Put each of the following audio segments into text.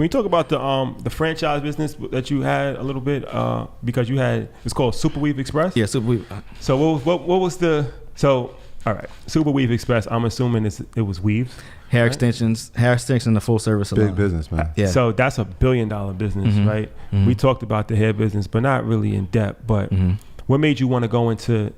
When you talk about the franchise business that you had a little bit, because you had, it's called Super Weave Express. Yeah, Super Weave. So what was the all right, Super Weave Express. I'm assuming it was weaves. Hair extensions, the full service salon. Big business, man. Yeah. So that's $1 billion business, right? We talked about the hair business, but not really in depth. But what made you want to go into,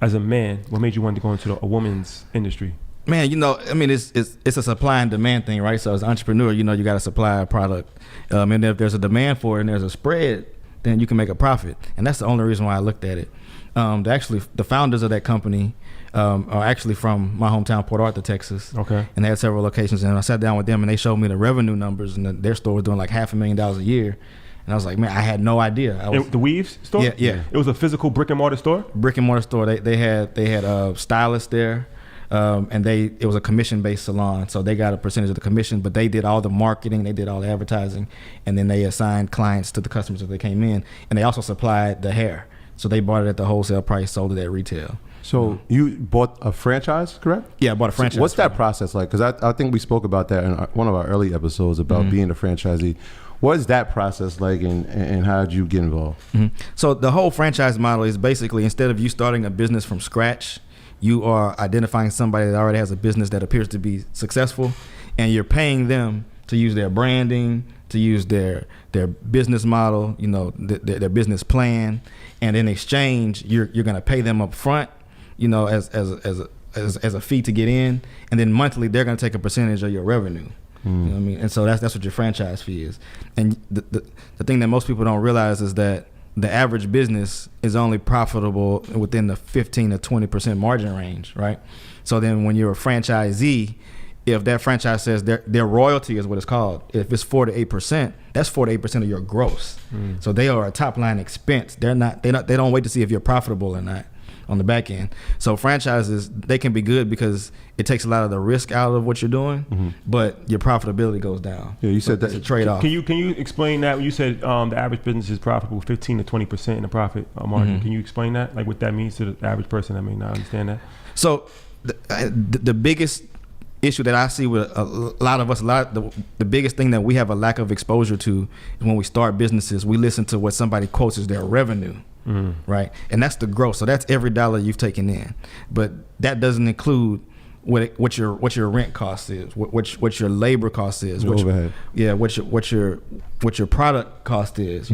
as a man, what made you want to go into a woman's industry? Man, it's a supply and demand thing, right? So as an entrepreneur, you got to supply a product. And if there's a demand for it and there's a spread, then you can make a profit. And that's the only reason why I looked at it. The founders of that company are actually from my hometown, Port Arthur, Texas. Okay. And they had several locations. And I sat down with them and they showed me the revenue numbers, and their store was doing like $500,000 a year. And I was like, man, I had no idea. The Weaves store? Yeah. It was a physical brick and mortar store? Brick and mortar store. They had stylists there. And it was a commission-based salon, so they got a percentage of the commission, but they did all the marketing, they did all the advertising, and then they assigned clients to the customers as they came in, and they also supplied the hair. So they bought it at the wholesale price, sold it at retail. So you bought a franchise, correct? Yeah, I bought a franchise. So what's that process like? Because I think we spoke about that in one of our early episodes about being a franchisee. What is that process like, and how did you get involved? So the whole franchise model is basically, instead of you starting a business from scratch, you are identifying somebody that already has a business that appears to be successful, and you're paying them to use their branding, to use their business model, their business plan, and in exchange, you're going to pay them up front, as a fee to get in, and then monthly they're going to take a percentage of your revenue. You know what I mean? And so that's what your franchise fee is. And the thing that most people don't realize is that the average business is only profitable within the 15 to 20% margin range, right? So then when you're a franchisee, if that franchise says their royalty is what it's called, if it's 4 to 8%, that's 4 to 8% of your gross. So they are a top line expense. They don't wait to see if you're profitable or not on the back end. So franchises, they can be good because it takes a lot of the risk out of what you're doing, but your profitability goes down. Yeah, you said that's that. a trade-off. Can you explain that? When you said the average business is profitable 15 to 20% in the profit margin, can you explain that? Like what that means to the average person that may not understand that? So the biggest issue that I see with a lot of us, the biggest thing that we have a lack of exposure to is when we start businesses, we listen to what somebody quotes as their revenue. Right, and that's the gross. So that's every dollar you've taken in, but that doesn't include what your rent cost is, what your labor cost is, overhead. What your product cost is.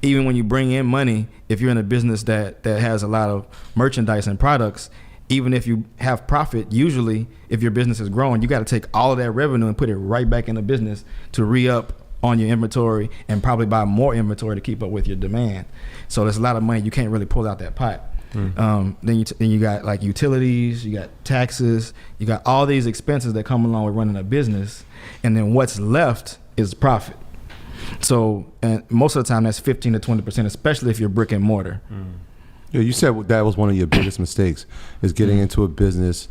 Even when you bring in money, if you're in a business that has a lot of merchandise and products, even if you have profit, usually if your business is growing, you got to take all of that revenue and put it right back in the business to re-up on your inventory and probably buy more inventory to keep up with your demand. So there's a lot of money you can't really pull out that pot. Then you got like utilities, you got taxes, you got all these expenses that come along with running a business, and then what's left is profit. So, and most of the time that's 15 to 20%, especially if you're brick and mortar. Yeah, you said that was one of your biggest mistakes, is getting into a business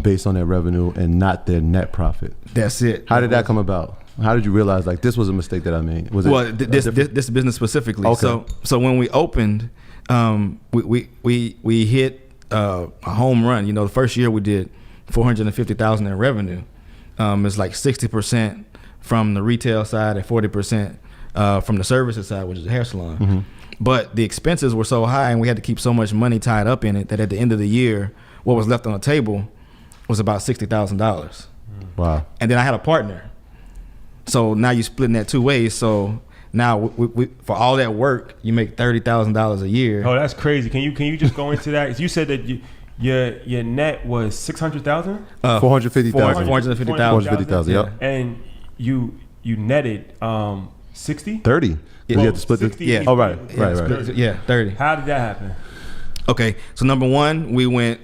based on their revenue and not their net profit. That's it. How did that come about? How did you realize like this was a mistake that I made? Was it this business specifically? Okay. So when we opened, we hit a home run. The first year we did $450,000 in revenue. It's like 60% from the retail side and 40% from the services side, which is a hair salon. But the expenses were so high and we had to keep so much money tied up in it that at the end of the year, what was left on the table was about $60,000. Wow. And then I had a partner. So now you're splitting that two ways. So now we for all that work, you make $30,000 a year. Oh, that's crazy. Can you just go into that? You said that your net was $600,000? $450,000. $450,000. Yep. And you netted 60? 30. Yeah. You had to split 60. the. Yeah. Oh, right. Yeah, 30. How did that happen? Okay, so number one, we wanted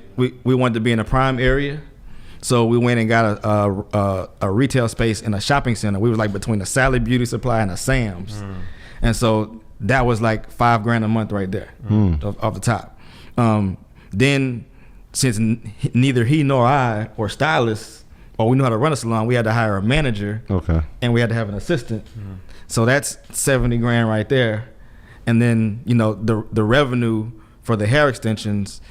to be in a prime area. So we went and got a retail space in a shopping center. We were like between a Sally Beauty Supply and a Sam's. And so that was like $5,000 a month right there off the top. Then since neither he nor I were stylists or we knew how to run a salon, we had to hire a manager. Okay. And we had to have an assistant. So that's $70,000 right there. And then, the revenue for the hair extensions,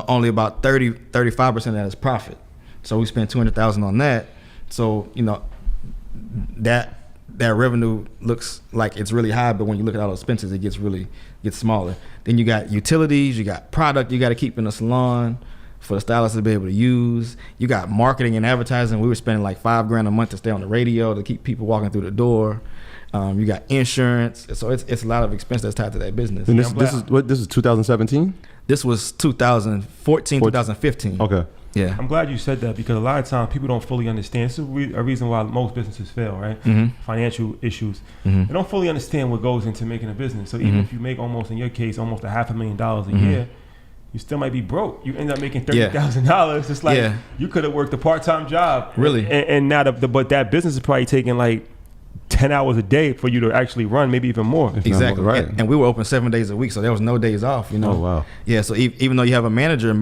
only about 35% of that is profit. So we spent $200,000 on that. So, that that revenue looks like it's really high, but when you look at all the expenses, it gets smaller. Then you got utilities, you got product you got to keep in the salon for the stylist to be able to use. You got marketing and advertising. We were spending like $5,000 a month to stay on the radio to keep people walking through the door. You got insurance, so it's a lot of expense that's tied to that business. And this is 2017. This was 2014, 2015. Okay. Yeah. I'm glad you said that, because a lot of times people don't fully understand. It's a reason why most businesses fail, right? Financial issues. They don't fully understand what goes into making a business. So even if you make in your case, almost $500,000 a year, you still might be broke. You end up making $30,000. It's like you could have worked a part-time job. Really? And now, but that business is probably taking like 10 hours a day for you to actually run, maybe even more. Exactly. Right. And we were open 7 days a week, so there was no days off, you know. Oh, wow. Yeah, so even though you have a manager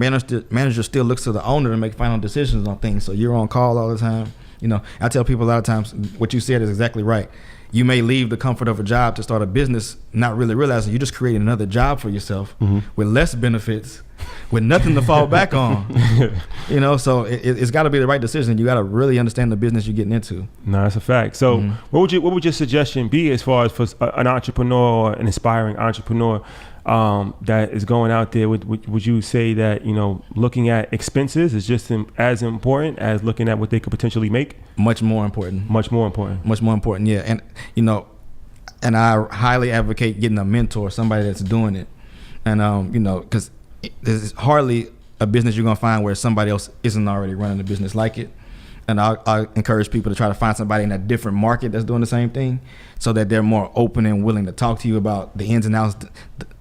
still looks to the owner to make final decisions on things. So you're on call all the time. You know, I tell people a lot of times what you said is exactly right. You may leave the comfort of a job to start a business, not really realizing you're just creating another job for yourself with less benefits, with nothing to fall back on. You know, so it's got to be the right decision. You got to really understand the business you're getting into. No, that's a fact. So what would your suggestion be as far as for an entrepreneur or an inspiring entrepreneur that is going out there? Would you say that, you know, looking at expenses is just as important as looking at what they could potentially make? Much more important. Much more important, yeah. And, you know, and I highly advocate getting a mentor, somebody that's doing it. And, you know, because there's hardly a business you're going to find where somebody else isn't already running a business like it. And I encourage people to try to find somebody in a different market that's doing the same thing, so that they're more open and willing to talk to you about the ins and outs,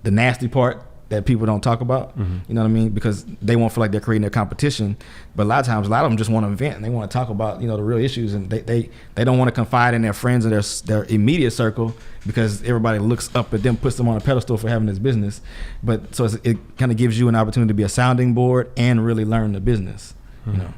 the nasty part that people don't talk about. You know what I mean? Because they won't feel like they're creating their competition. But a lot of times, a lot of them just want to vent and they want to talk about, you know, the real issues, and they don't want to confide in their friends and their immediate circle, because everybody looks up at them, puts them on a pedestal for having this business. But so it kind of gives you an opportunity to be a sounding board and really learn the business. You know.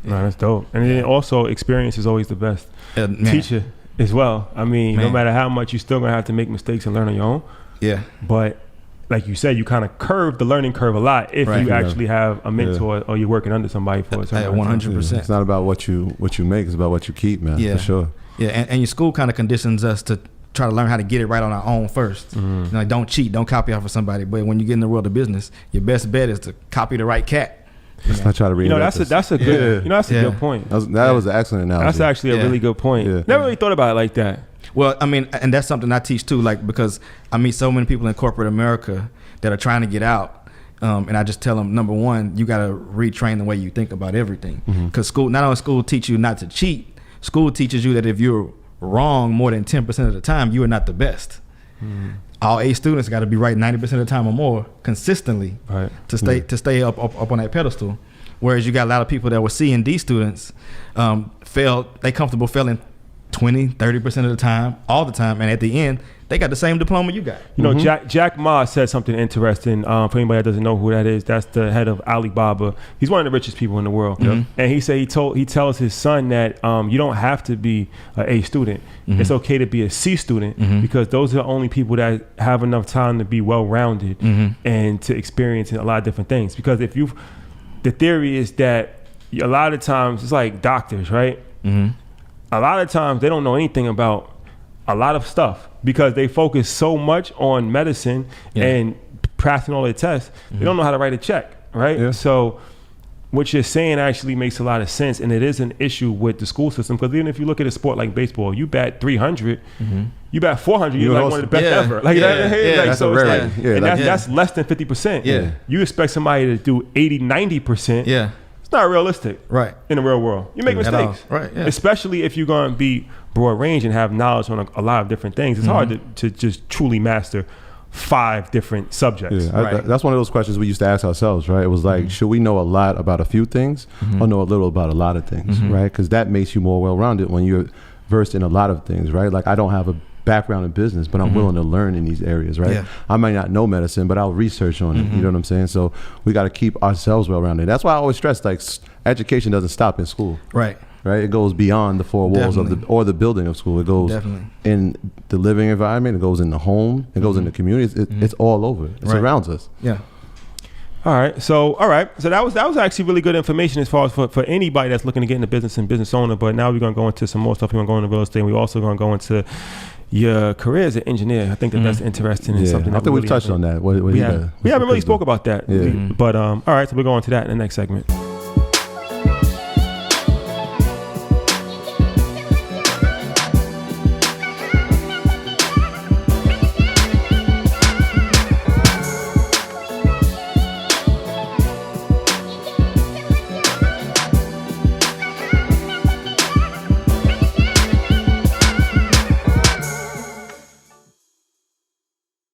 No, that's dope. And then also, experience is always the best teacher as well. I mean, no matter how much, you're still gonna have to make mistakes and learn on your own. Yeah. But like you said, you kind of curve the learning curve a lot if you actually have a mentor or you're working under somebody for a certain 100%. It's not about what you make; it's about what you keep, man. Yeah. For sure. Yeah, and your school kind of conditions us to try to learn how to get it right on our own first. You know, like, don't cheat, don't copy off of somebody. But when you get in the world of business, your best bet is to copy the right cat. Let's not try to read. You know, that's a good. You know, that's a good point. That was an excellent analogy. That's actually a really good point. Never really thought about it like that. Well, I mean, and that's something I teach too. Like, because I meet so many people in corporate America that are trying to get out, and I just tell them, number one, you got to retrain the way you think about everything. Because not only school teach you not to cheat, school teaches you that if you're wrong more than 10% of the time, you are not the best. All A students got to be right 90% of the time or more consistently to stay up on that pedestal. Whereas you got a lot of people that were C and D students they comfortable failing 20, 30% of the time, all the time, and at the end they got the same diploma you got. You know, Jack Ma said something interesting. For anybody that doesn't know who that is, that's the head of Alibaba. He's one of the richest people in the world. And he said he tells his son that you don't have to be an A student. It's okay to be a C student, because those are the only people that have enough time to be well-rounded and to experience a lot of different things. Because the theory is that a lot of times it's like doctors, right? A lot of times they don't know anything about a lot of stuff, because they focus so much on medicine and passing all their tests. They don't know how to write a check, right? So what you're saying actually makes a lot of sense, and it is an issue with the school system, because even if you look at a sport like baseball, you bat 300, you bat 400, you're like one of the best ever. Like that's so a rarity. it's like, that's less than 50%. You expect somebody to do 80, 90%. It's not realistic, in the real world. You make mistakes, especially if you're going to be broad range and have knowledge on a lot of different things. It's hard to just truly master 5 different subjects. That's one of those questions we used to ask ourselves, right? It was like, should we know a lot about a few things or know a little about a lot of things, right? Because that makes you more well-rounded when you're versed in a lot of things, right? Like, I don't have a background in business, but I'm willing to learn in these areas, right? I might not know medicine, but I'll research on it. You know what I'm saying? So we got to keep ourselves well-rounded. That's why I always stress, like, education doesn't stop in school. Right? It goes beyond the 4 walls of the building of school. It goes in the living environment. It goes in the home. It goes in the community. It's all over. It surrounds us. All right. So that was actually really good information as far as for anybody that's looking to get into business and business owner. But now we're gonna go into some more stuff. We're gonna go into real estate. And we're also gonna go into your career as an engineer. I think that's interesting and something. I think we've touched on that. We haven't really spoke about that. Yeah. But all right. So we're going to that in the next segment.